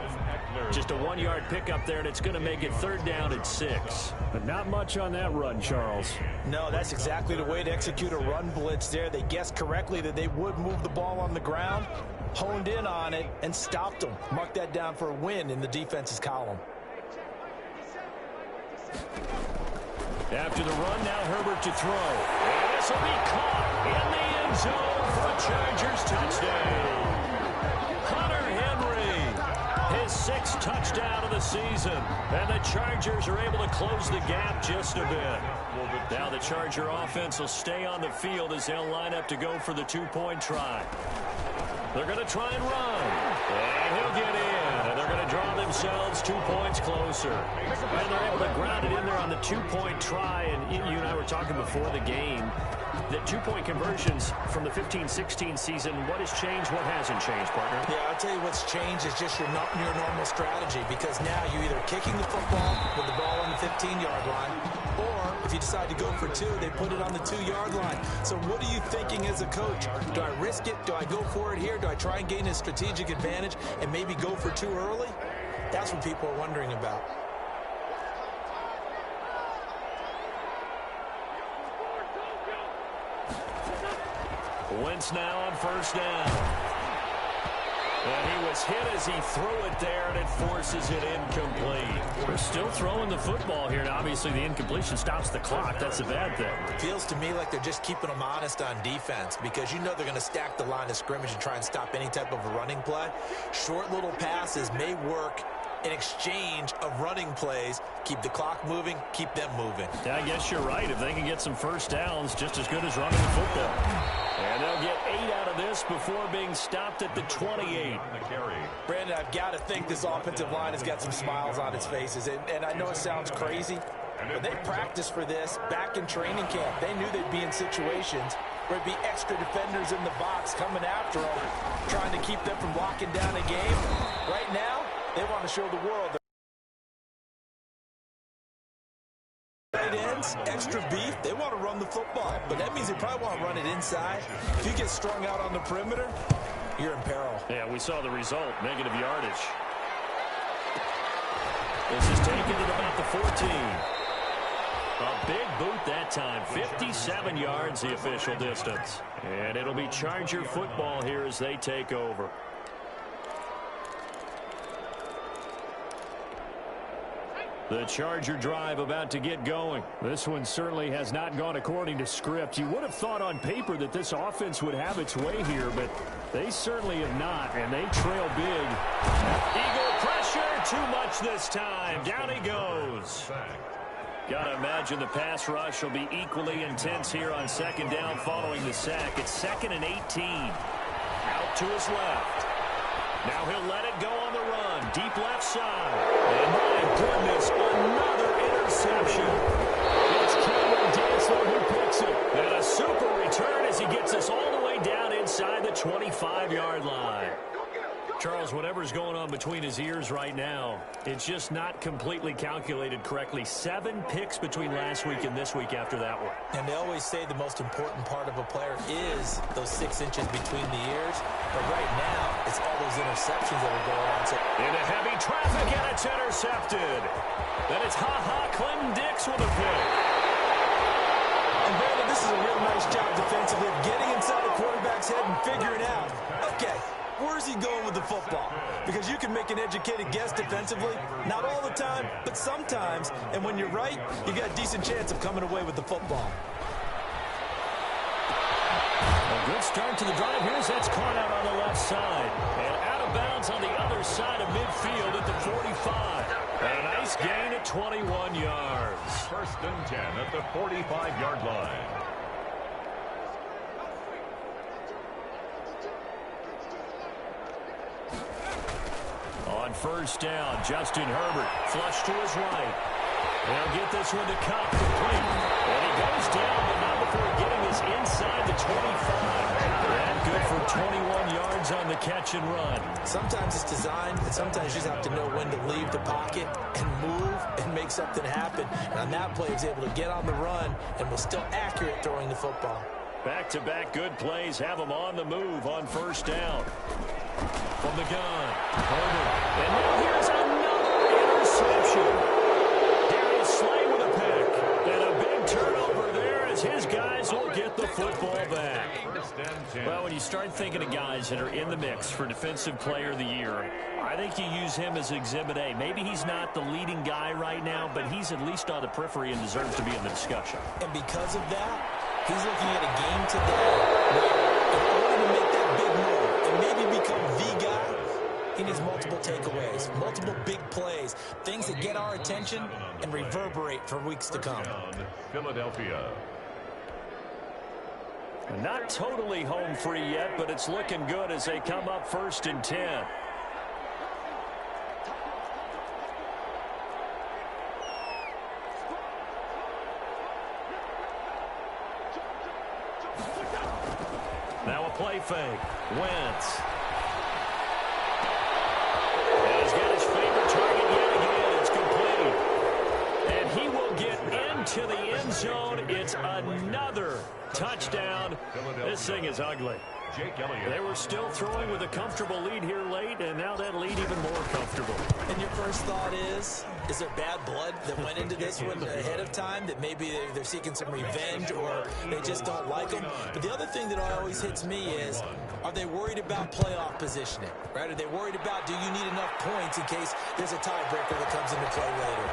[SPEAKER 2] Just a 1-yard pickup there, and it's going to make it 3rd down and 6.
[SPEAKER 6] But not much on that run, Charles.
[SPEAKER 5] No, that's exactly the way to execute a run blitz there. They guessed correctly that they would move the ball on the ground, honed in on it, and stopped them. Mark that down for a win in the defense's column.
[SPEAKER 2] After the run, now Herbert to throw. And this will be caught in the end zone for a Chargers touchdown. Hunter Henry, his 6th touchdown of the season. And the Chargers are able to close the gap just a bit. Now the Charger offense will stay on the field as they'll line up to go for the 2-point try. They're going to try and run. And he'll get in. And they're going to draw themselves 2 points closer. And they're able to ground it in there on the 2-point try. And you and I were talking before the game that 2-point conversions from the 15-16 season, what has changed, what hasn't changed, partner?
[SPEAKER 5] Yeah, I'll tell you what's changed is just your normal strategy, because now you're either kicking the football with the ball on the 15-yard line, or if you decide to go for 2, they put it on the 2-yard line. So what are you thinking as a coach? Do I risk it? Do I go for it here? Do I try and gain a strategic advantage and maybe go for 2 early? That's what people are wondering about.
[SPEAKER 2] Wentz now on 1st down. And he was hit as he threw it there, and it forces it incomplete.
[SPEAKER 6] We're still throwing the football here, and obviously the incompletion stops the clock. That's a bad thing.
[SPEAKER 5] Feels to me like they're just keeping them honest on defense, because you know they're going to stack the line of scrimmage and try and stop any type of a running play. Short little passes may work in exchange of running plays. Keep the clock moving, keep them moving.
[SPEAKER 6] Yeah, I guess you're right. If they can get some 1st downs, just as good as running the football.
[SPEAKER 2] And they'll get 8 out of this before being stopped at the 28.
[SPEAKER 5] Brandon, I've got to think this offensive line has got some smiles on its faces. And I know it sounds crazy, but they practiced for this back in training camp. They knew they'd be in situations where it'd be extra defenders in the box coming after them, trying to keep them from locking down a game. Right now, they want to show the world tight ends, extra beef. They want to run the football, but that means they probably want to run it inside. If you get strung out on the perimeter, you're in peril.
[SPEAKER 6] Yeah, we saw the result, negative yardage.
[SPEAKER 2] This is taken at about the 14. A big boot that time. 57 yards the official distance. And it'll be Charger football here as they take over. The Charger drive about to get going.
[SPEAKER 6] This one certainly has not gone according to script. You would have thought on paper that this offense would have its way here, but they certainly have not, and they trail big.
[SPEAKER 2] Eagle pressure, too much this time. Down he goes. Got to imagine the pass rush will be equally intense here on 2nd down following the sack. It's 2nd and 18. Out to his left. Now he'll let it go on the run. Deep left side. And my goodness, another interception. It's Cameron Dantzler who picks it. And a super return as he gets us all the way down inside the 25-yard line. Charles, whatever's going on between his ears right now, it's just not completely calculated correctly. 7 picks between last week and this week after that one.
[SPEAKER 5] And they always say the most important part of a player is those 6 inches between the ears. But right now, it's all those interceptions that are going on. So
[SPEAKER 2] into heavy traffic, and it's intercepted. Then it's Clinton Dix with a pick.
[SPEAKER 5] And Brandon, this is a real nice job defensively of getting inside the quarterback's head and figuring out, okay, where's he going with the football? Because you can make an educated guess defensively, not all the time, but sometimes. And when you're right, you got a decent chance of coming away with the football.
[SPEAKER 2] A good start to the drive here as that's caught out on the left side. And out of bounds on the other side of midfield at the 45. And a nice gain at 21 yards.
[SPEAKER 3] 1st and 10 at the 45-yard line.
[SPEAKER 2] On 1st down, Justin Herbert flush to his right. They'll get this one to Cup complete. And he goes down, but not before getting this inside the 25. And good for 21 yards on the catch and run.
[SPEAKER 5] Sometimes it's designed, and sometimes you just have to know when to leave the pocket and move and make something happen. And on that play, he's able to get on the run and was still accurate throwing the football.
[SPEAKER 2] Back-to-back good plays have them on the move on first down. From the gun, Herbert. And now here's another interception. Darius Slay with a pick. And a big turnover there as his guys will get the football back. Well, when you start thinking of guys that are in the mix for Defensive Player of the Year, I think you use him as Exhibit A. Maybe he's not the leading guy right now, but he's at least on the periphery and deserves to be in the discussion.
[SPEAKER 4] And because of that, he's looking at a game today where in order to make that big move and maybe become the guy, he needs multiple takeaways, multiple big plays, things that get our attention and reverberate for weeks to come.
[SPEAKER 3] Philadelphia.
[SPEAKER 2] Not totally home free yet, but it's looking good as they come up 1st and 10. Now a play fake. Wentz. And he's got his favorite target yet again. It's complete. And he will get into the end zone. It's another touchdown. This thing is ugly. They were still throwing with a comfortable lead here late, and now that lead even more comfortable.
[SPEAKER 4] And your first thought is there bad blood that went into this one ahead of time, that maybe they're seeking some revenge or they just don't like him? But the other thing that always hits me is, are they worried about playoff positioning, right? Are they worried about, do you need enough points in case there's a tiebreaker that comes into play later?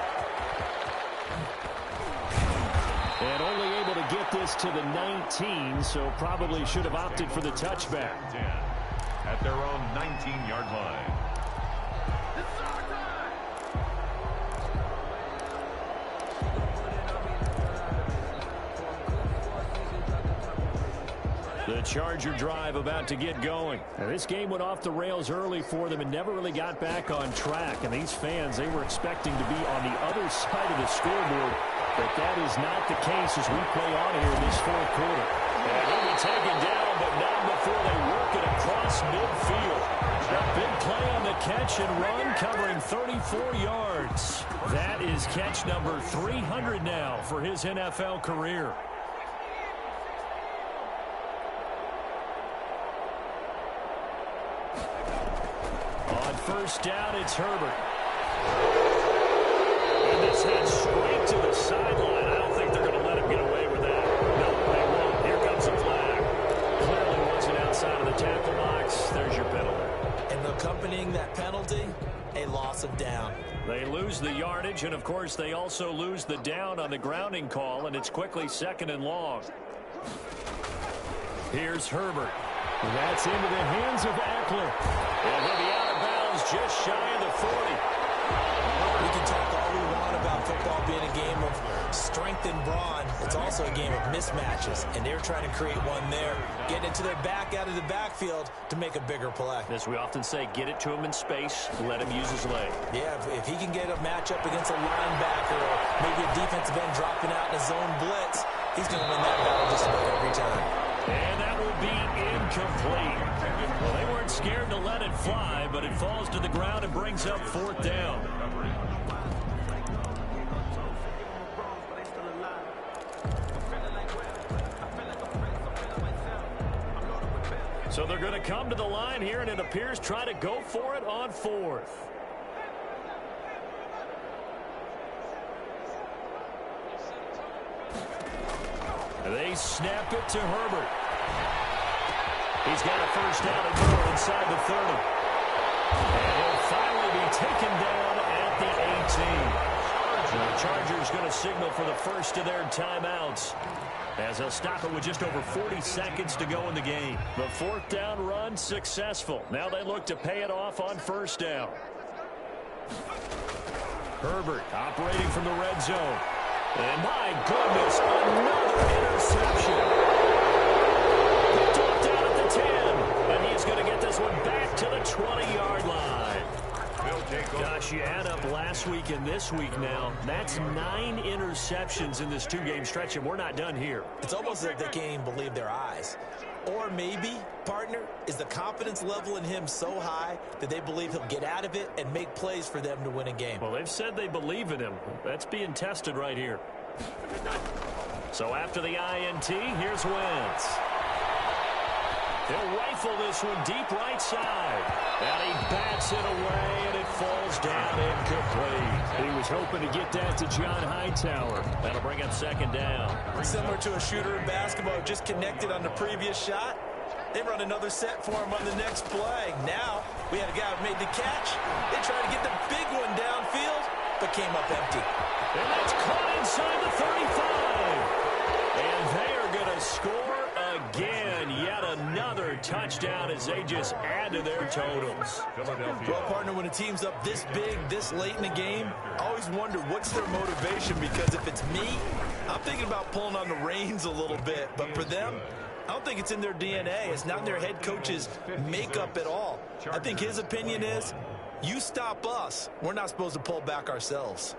[SPEAKER 2] And only able to get this to the 19, so probably should have opted for the touchback.
[SPEAKER 3] At their own 19-yard line.
[SPEAKER 2] The Charger drive about to get going. Now, this game went off the rails early for them and never really got back on track. And these fans, they were expecting to be on the other side of the scoreboard. But that is not the case as we play on here in this fourth quarter. And he'll be taken down, but not before they work it across midfield. A big play on the catch and run, covering 34 yards. That is catch number 300 now for his NFL career. On first down, it's Herbert. And this head straight to the sideline. I don't think they're going to let him get away with that. No, they won't. Here comes a flag. Clearly wasn't outside of the tackle box. There's your penalty.
[SPEAKER 4] And accompanying that penalty, a loss of down.
[SPEAKER 2] They lose the yardage, and, of course, they also lose the down on the grounding call, and it's quickly 2nd and long. Here's Herbert. That's into the hands of Eckler. And he'll be out of bounds just shy of the 40.
[SPEAKER 4] We can talk all we want about football being a game of strength and brawn. It's also a game of mismatches, and they're trying to create one there, getting it to their back out of the backfield to make a bigger play.
[SPEAKER 2] As we often say, get it to him in space, let him use his leg.
[SPEAKER 4] Yeah, if he can get a matchup against a linebacker or maybe a defensive end dropping out in a zone blitz, he's going to win that battle just about every time.
[SPEAKER 2] And that will be incomplete. Well, they weren't scared to let it fly, but it falls to the ground and brings up 4th down. So they're going to come to the line here, and it appears try to go for it on 4th. They snap it to Herbert. He's got a first down and more inside the 30. And he'll finally be taken down at the 18. The Chargers going to signal for the first of their timeouts, as they'll stop it with just over 40 seconds to go in the game. The 4th down run successful. Now they look to pay it off on first down. Herbert operating from the red zone. And my goodness, another interception. Picked off down at the 10. And he's going to get this one back to the 20-yard line. Gosh, you add up last week and this week now. That's 9 interceptions in this 2-game stretch, and we're not done here.
[SPEAKER 4] It's almost like they can't even believe their eyes. Or maybe, partner, is the confidence level in him so high that they believe he'll get out of it and make plays for them to win a game.
[SPEAKER 2] Well, they've said they believe in him. That's being tested right here. So after the INT, here's Wentz. He'll rifle this one deep right side. And he bats it away, and it falls down incomplete.
[SPEAKER 6] He was hoping to get that to John Hightower.
[SPEAKER 2] That'll bring up second down.
[SPEAKER 5] Similar to a shooter in basketball, just connected on the previous shot. They run another set for him on the next play. Now, we had a guy who made the catch. They tried to get the big one downfield, but came up empty.
[SPEAKER 2] And that's caught inside the 35. And they are going to score again. Yet another touchdown as they just add to their totals.
[SPEAKER 5] Well, partner, when a team's up this big, this late in the game, I always wonder what's their motivation, because if it's me, I'm thinking about pulling on the reins a little bit. But for them, I don't think it's in their DNA. It's not in their head coach's makeup at all. I think his opinion is, you stop us, we're not supposed to pull back ourselves.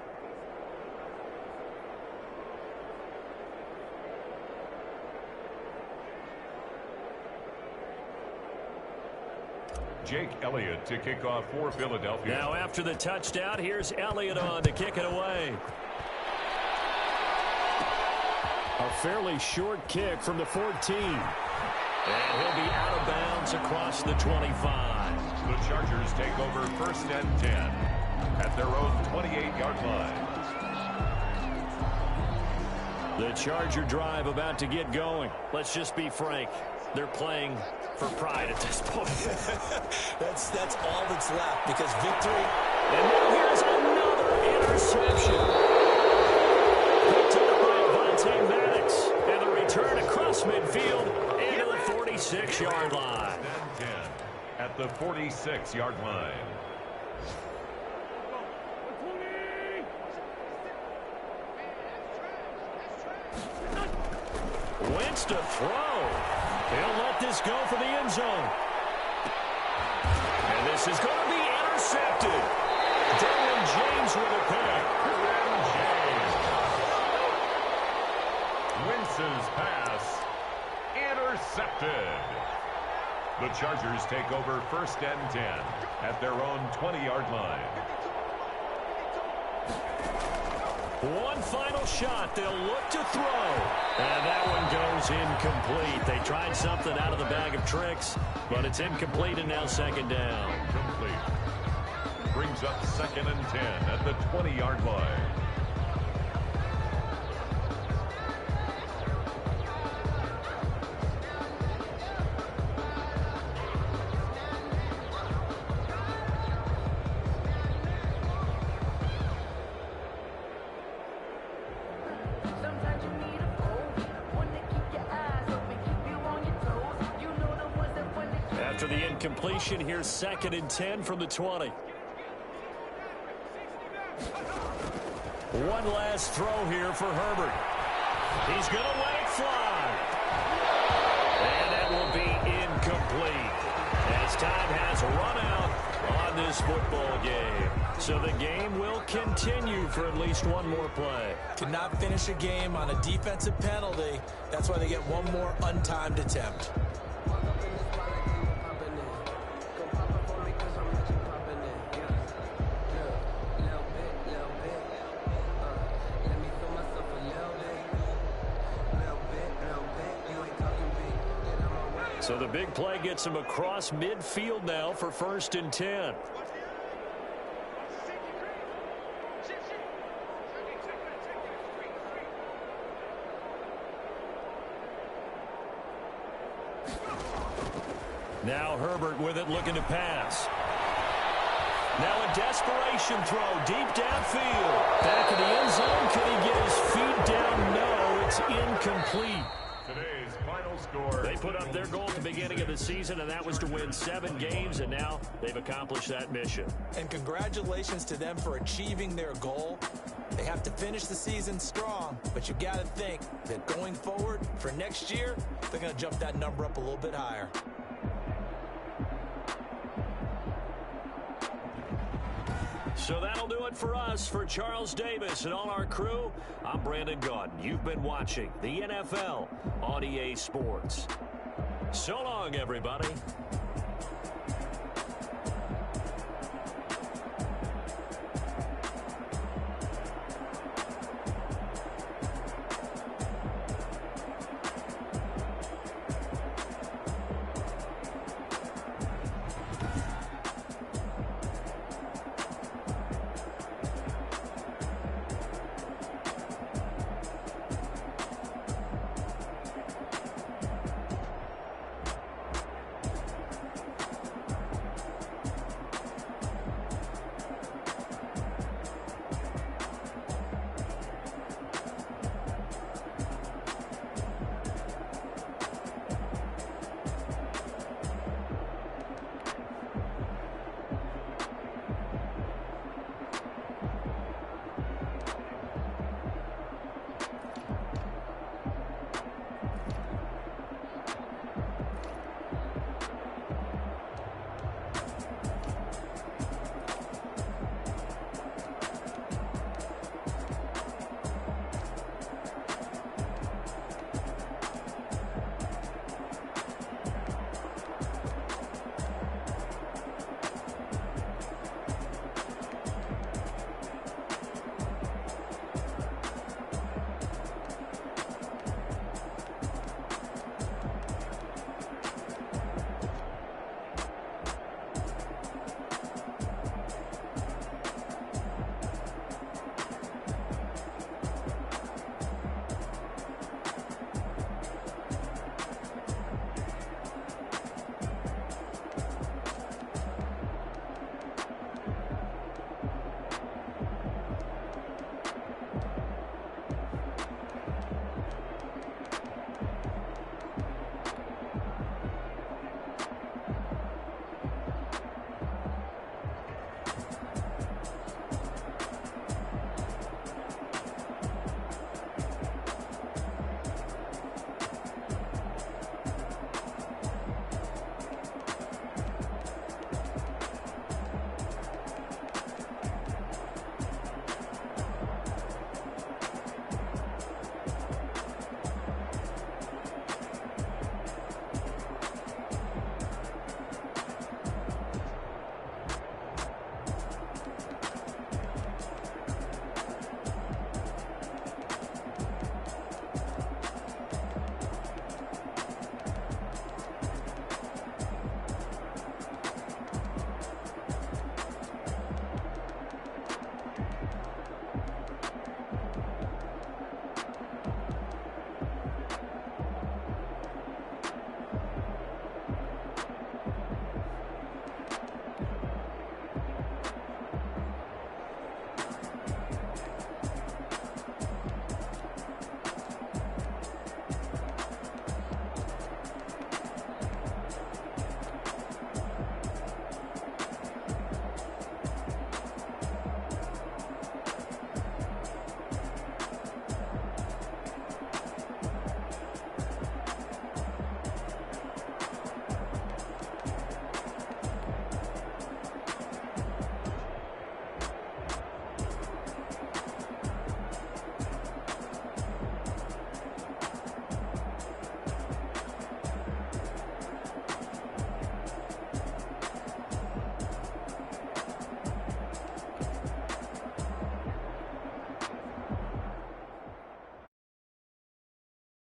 [SPEAKER 3] Jake Elliott to kick off for Philadelphia.
[SPEAKER 2] Now after the touchdown, here's Elliott on to kick it away.
[SPEAKER 6] A fairly short kick from the 14.
[SPEAKER 2] And he'll be out of bounds across the 25.
[SPEAKER 3] The Chargers take over first and 10 at their own 28-yard line.
[SPEAKER 6] The Charger drive about to get going.
[SPEAKER 2] Let's just be frank. They're playing for pride at this point.
[SPEAKER 5] That's all that's left, because victory.
[SPEAKER 2] And now here's another interception. Picked up by Avonte Maddox. And the return across midfield into the 46-yard line.
[SPEAKER 3] 10 at the 46-yard line.
[SPEAKER 2] Wentz to throw. He'll let this go for the end zone. And this is going to be intercepted. Derwin James with a pick.
[SPEAKER 3] Derwin James. Wentz's pass intercepted. The Chargers take over first and 10 at their own 20-yard line.
[SPEAKER 2] One final shot. They'll look to throw. And that one goes incomplete. They tried something out of the bag of tricks, but it's incomplete, and now second down.
[SPEAKER 3] Complete. Brings up second and 10 at the 20-yard line.
[SPEAKER 2] After the incompletion, here's second and 10 from the 20. One last throw here for Herbert. He's going to let it fly. And that will be incomplete as time has run out on this football game. So the game will continue for at least one more play.
[SPEAKER 5] To not finish a game on a defensive penalty, that's why they get one more untimed attempt.
[SPEAKER 2] So the big play gets him across midfield now for first and 10. Now Herbert with it, looking to pass. Now a desperation throw deep downfield. Back in the end zone. Can he get his feet down? No, it's incomplete.
[SPEAKER 3] Today's final score.
[SPEAKER 2] They put up their goal at the beginning of the season, and that was to win 7 games, and now they've accomplished that mission.
[SPEAKER 5] And congratulations to them for achieving their goal. They have to finish the season strong, but you got to think that going forward for next year, they're going to jump that number up a little bit higher.
[SPEAKER 2] So that'll do it for us. For Charles Davis and all our crew, I'm Brandon Gaudin. You've been watching the NFL on EA Sports. So long, everybody.